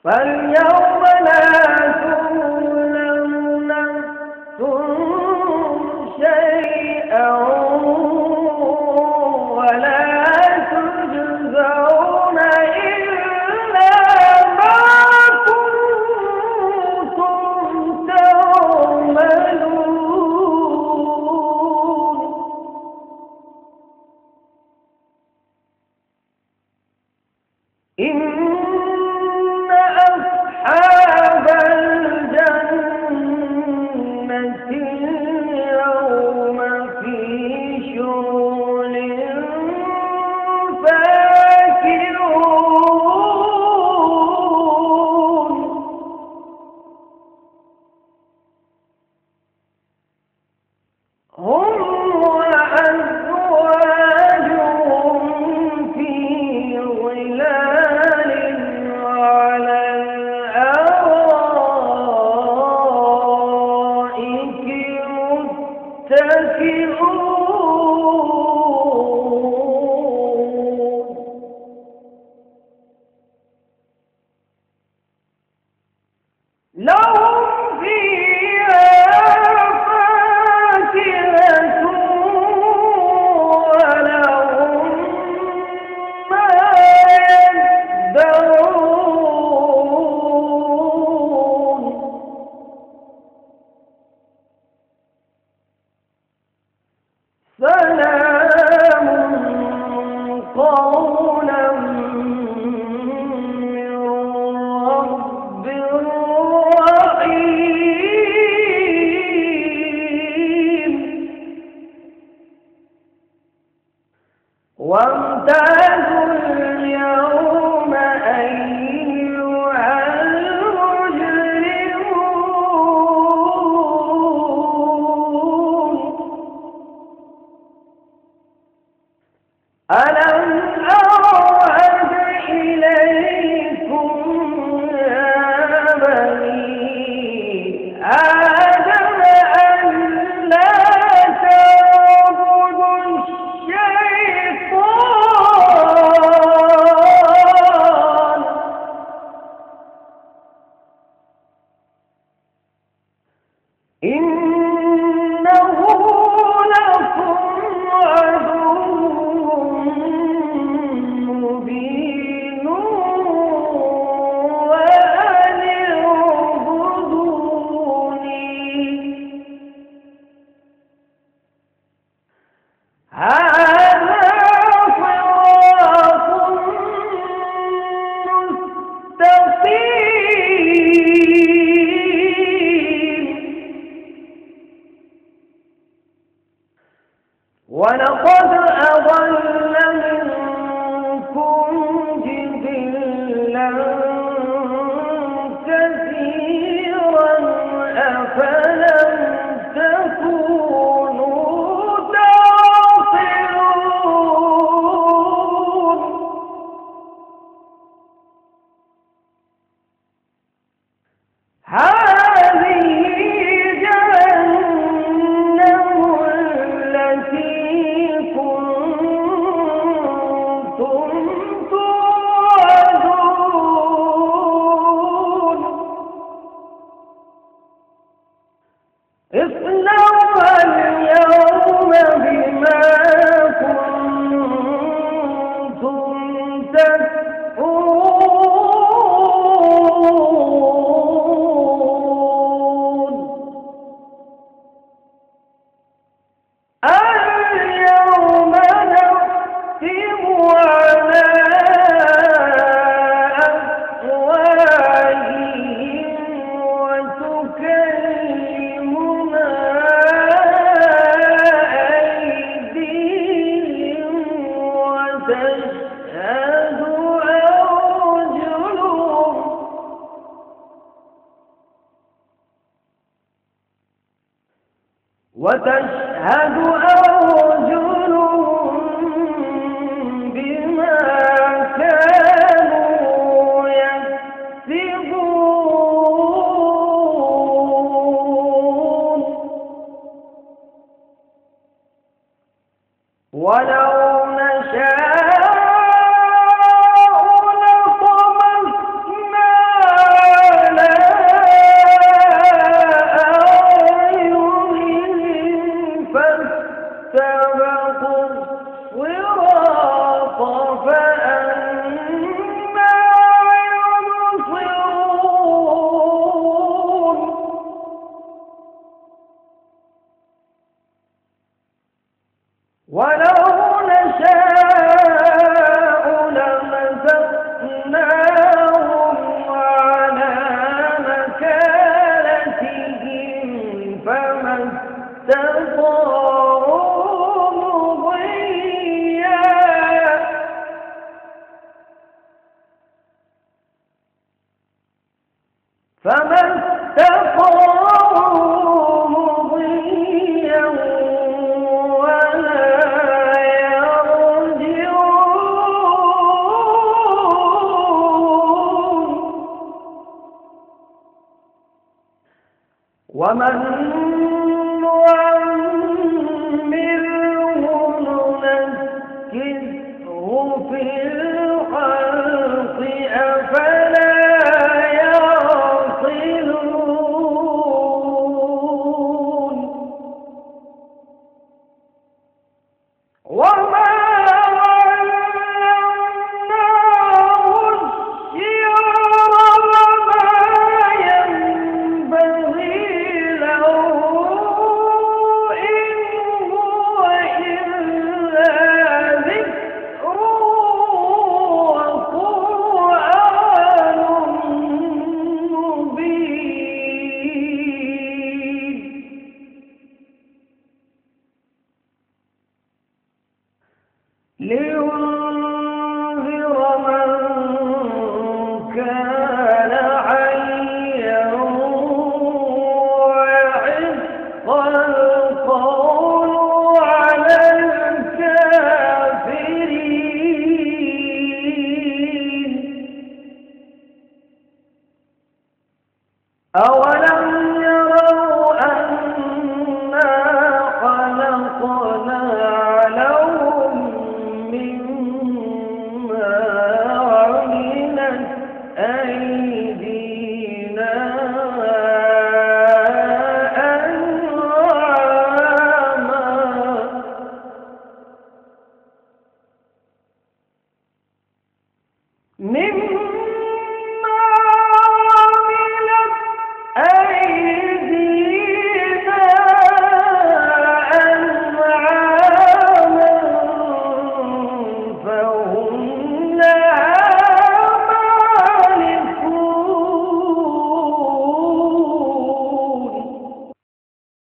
فاليوم لا تظلم نفس شيئا ولا تجزون إلا ما كنتم تعملون. إن أصحاب الجنة اليوم في شغل فاكهون. هم وأزواجهم في ظلال على الأرائك متكئون. لهم فيها فاكهة ولهم ما يدعون. سلام قولا من رب رحيم. وامتازوا اليوم أيها المجرمون. ألم أعهد إليكم يا بني آدم أن لا تعبدوا الشيطان إنه لكم عدو مبين وأن اعبدوني هذا صراط مستقيم. ولقد أضل منكم جبلا كثيرا أفلم تكونوا تعقلون. هذه جهنم التي كنتم توعدون. اصلوها اليوم بما كنتم تكفرون. اليوم نختم على أفواههم وتكلمنا أيديهم وتشهد أرجلهم بما كانوا يكسبون. ولو نشاء فما استطاعوا مضيا ولا يرجعون ومن نعمره ننكسه في الخلق أفلا يعقلون وما علمناه الشعر وما ينبغي له إن هو إلا ذكر وقرآن مبين لينذر من كان حيا ويحق القول على الكافرين أولم يروا أنا خلقنا لهم مما عملت أيدينا أنعاما